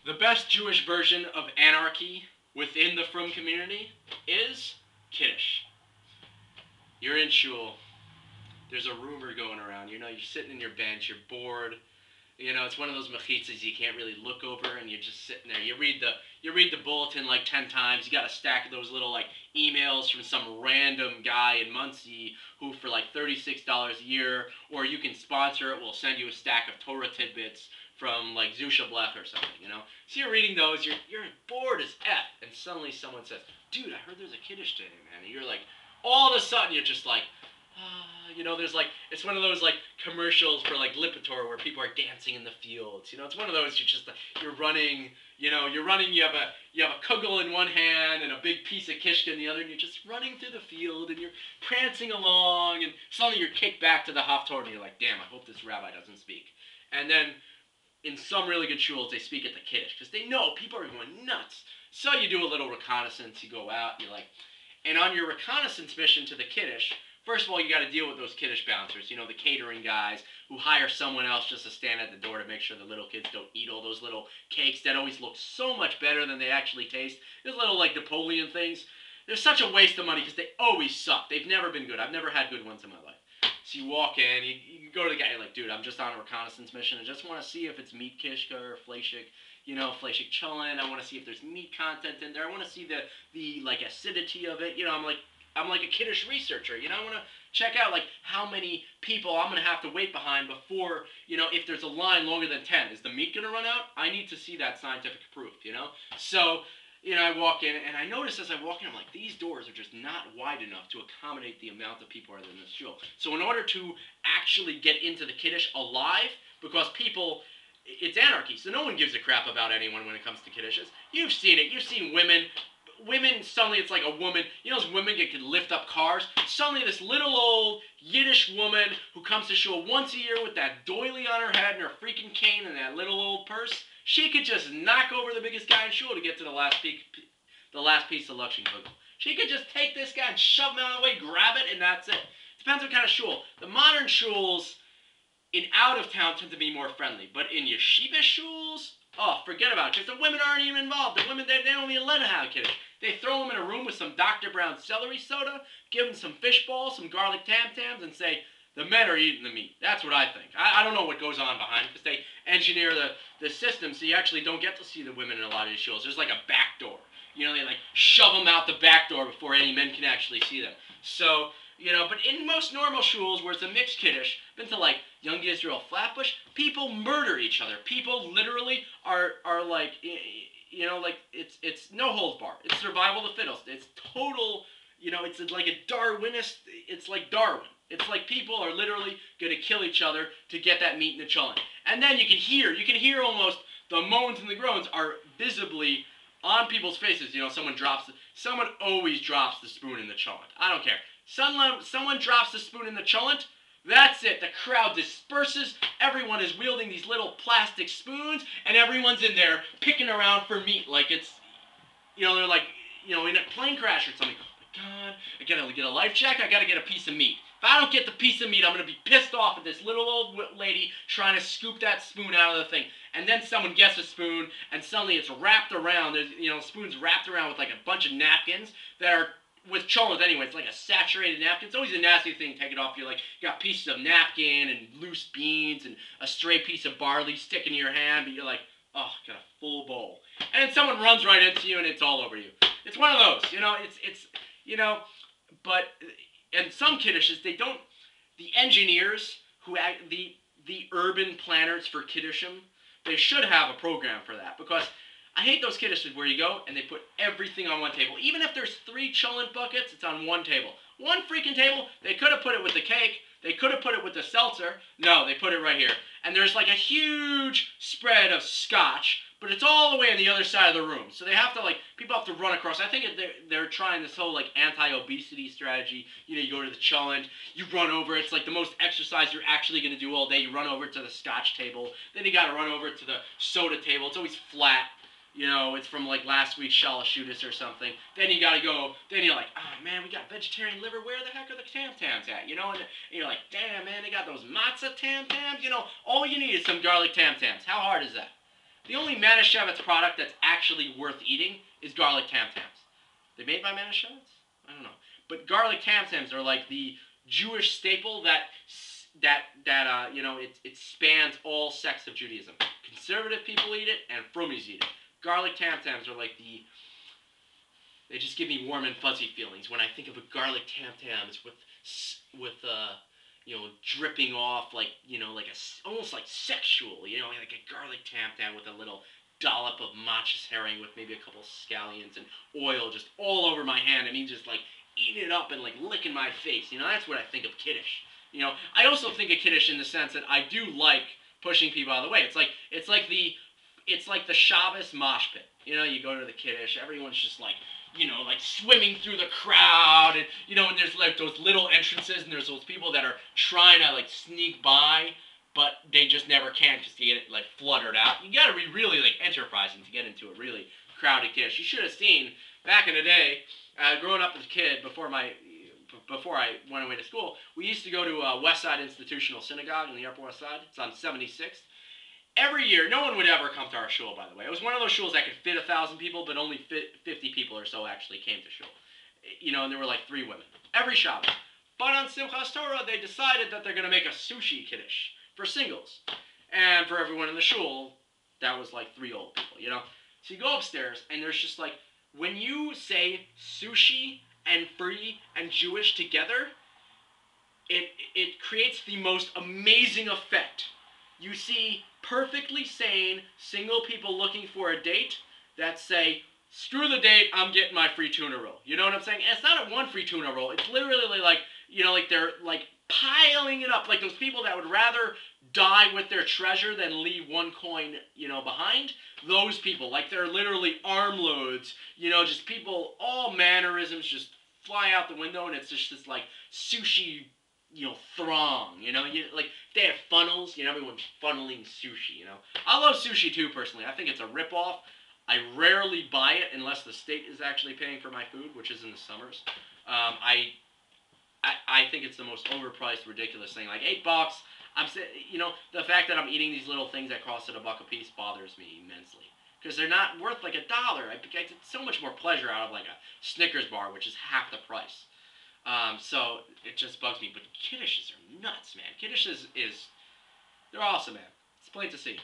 The best Jewish version of anarchy within the Frum community is Kiddush. You're in shul. There's a rumor going around. You're sitting in your bench. You're bored. It's one of those mechitzas you can't really look over, and you're just sitting there. You read the bulletin like 10 times. You got a stack of those little like emails from some random guy in Muncie who, for like $36 a year, or you can sponsor it. We'll send you a stack of Torah tidbits from like Zusha Blech or something. So you're reading those. You're bored as f, and suddenly someone says, "Dude, I heard there's a Kiddush today, man." And you're like, all of a sudden, you're just like, there's like it's one of those like commercials for like Lipitor where people are dancing in the fields. It's one of those you're running. You're running. You have a kugel in one hand and a big piece of kishka in the other, and you're just running through the field and you're prancing along, and suddenly you're kicked back to the haftorah, and you're like, damn, I hope this rabbi doesn't speak. And then in some really good shuls, they speak at the kiddush because they know people are going nuts. So you do a little reconnaissance. You go out. And on your reconnaissance mission to the kiddush, first of all, you got to deal with those kiddush bouncers, the catering guys who hire someone else just to stand at the door to make sure the little kids don't eat all those little cakes that always look so much better than they actually taste. Those little like Napoleon things. They're such a waste of money because they always suck. They've never been good. I've never had good ones in my life. So you walk in, you go to the guy, you're like, dude, I'm just on a reconnaissance mission. I just want to see if it's meat kishka or fleshik, fleshik cholent. I want to see if there's meat content in there. I want to see the like acidity of it. I'm like a kiddush researcher. I want to check out like how many people I'm going to have to wait behind before, if there's a line longer than 10. Is the meat going to run out? I need to see that scientific proof. So, I walk in, and I notice as I walk in, I'm like, these doors are just not wide enough to accommodate the amount of people that are in this shul. So in order to actually get into the kiddush alive, because people, it's anarchy, so no one gives a crap about anyone when it comes to kiddushes. You've seen it. You've seen women, suddenly it's like a woman, those women that can lift up cars. Suddenly this little old Yiddish woman who comes to shul once a year with that doily on her head and her freaking cane and that little old purse, she could just knock over the biggest guy in shul to get to the last piece of Luxing Kugel. She could just take this guy and shove him out of the way, grab it, and that's it. Depends what kind of shul. The modern shuls in out of town tend to be more friendly, but in yeshiva shuls, oh, forget about it, because the women aren't even involved. The women, they don't even let them have kiddush. They throw them in a room with some Dr. Brown celery soda, give them some fish balls, some garlic tam-tams, and say, the men are eating the meat. That's what I think. I don't know what goes on behind it, because they engineer the system so you actually don't get to see the women in a lot of these shows. There's like a back door. They like shove them out the back door before any men can actually see them. So, but in most normal shuls where it's a mixed kiddush, been to like Young Israel Flatbush, people murder each other. People literally are like, like it's no holds bar. It's survival of the fittest. It's total, it's like a Darwinist, it's like Darwin. It's like people are literally going to kill each other to get that meat in the cholent. And then you can hear almost the moans and the groans are visibly on people's faces. Someone always drops the spoon in the cholent. I don't care. Someone drops the spoon in the cholent, that's it. The crowd disperses. Everyone is wielding these little plastic spoons, and everyone's in there picking around for meat like it's, they're like, in a plane crash or something. Oh my God, I gotta get a life jacket. I gotta get a piece of meat. If I don't get the piece of meat, I'm gonna be pissed off at this little old lady trying to scoop that spoon out of the thing. And then someone gets a spoon, and suddenly it's wrapped around. There's, spoons wrapped around with like a bunch of napkins that are with cholent anyway. It's like a saturated napkin. It's always a nasty thing to take it off. You got pieces of napkin and loose beans and a stray piece of barley sticking to your hand, but you're like, oh, got a full bowl. And then someone runs right into you and it's all over you. It's one of those, but, and some kiddushes, the engineers who act, the urban planners for kiddushim, they should have a program for that, because I hate those kiddushes where you go and they put everything on one table. Even if there's 3 cholent buckets, it's on one table. One freaking table. They could have put it with the cake. They could have put it with the seltzer. No, they put it right here. And there's like a huge spread of scotch, but it's all the way on the other side of the room. So they have to people have to run across. I think they're trying this whole anti-obesity strategy. You go to the cholent, you run over. It's like the most exercise you're actually going to do all day. You run over to the scotch table. Then you got to run over to the soda table. It's always flat. It's from like last week's Shalashudas or something. Then you gotta go, then you're like, oh man, we got vegetarian liver, where the heck are the tam-tams at? And you're like, damn man, they got those matzah tam-tams? All you need is some garlic tam-tams. How hard is that? The only Manischewitz product that's actually worth eating is garlic Tam Tams. They're made by Manischewitz? I don't know. But garlic Tam Tams are like the Jewish staple that it spans all sects of Judaism. Conservative people eat it, and Frummies eat it. Garlic Tam Tams are like they just give me warm and fuzzy feelings when I think of a garlic Tam Tams with dripping off like almost like sexual, like a garlic Tam Tam with a little dollop of matcha herring with maybe a couple scallions and oil just all over my hand. I mean, just like eating it up and like licking my face. That's what I think of Kiddush. I also think of Kiddush in the sense that I do like pushing people out of the way. It's like the Shabbos mosh pit. You go to the Kiddush, everyone's just like swimming through the crowd, and and there's like those little entrances, and there's those people that are trying to like sneak by, but they just never can because they get like fluttered out. You got to be really like enterprising to get into a really crowded Kiddush. You should have seen back in the day, growing up as a kid before I went away to school. We used to go to West Side Institutional Synagogue in the Upper West Side. It's on 76th. Every year, no one would ever come to our shul, by the way. It was one of those shuls that could fit 1,000 people, but only 50 people or so actually came to shul. And there were like 3 women. Every Shabbat. But on Simchas Torah, they decided that they're going to make a sushi kiddush for singles. And for everyone in the shul, that was like 3 old people, So you go upstairs, and there's just like, when you say sushi and free and Jewish together, it creates the most amazing effect. You see perfectly sane single people looking for a date that say, screw the date, I'm getting my free tuna roll. You know what I'm saying? And it's not a one free tuna roll. It's literally like, like they're like piling it up. Like those people that would rather die with their treasure than leave 1 coin, behind. Those people, like they're literally armloads, just people, all mannerisms just fly out the window, and it's just this like sushi throng, like if they have funnels, everyone's funneling sushi, I love sushi too, personally. I think it's a ripoff. I rarely buy it unless the state is actually paying for my food, which is in the summers. I think it's the most overpriced, ridiculous thing. Like $8. The fact that I'm eating these little things that cost $1 a piece bothers me immensely. Because they're not worth like $1. I get so much more pleasure out of like a Snickers bar, which is half the price. So it just bugs me. But Kiddushes are nuts, man. Kiddushes they're awesome, man. It's plain to see.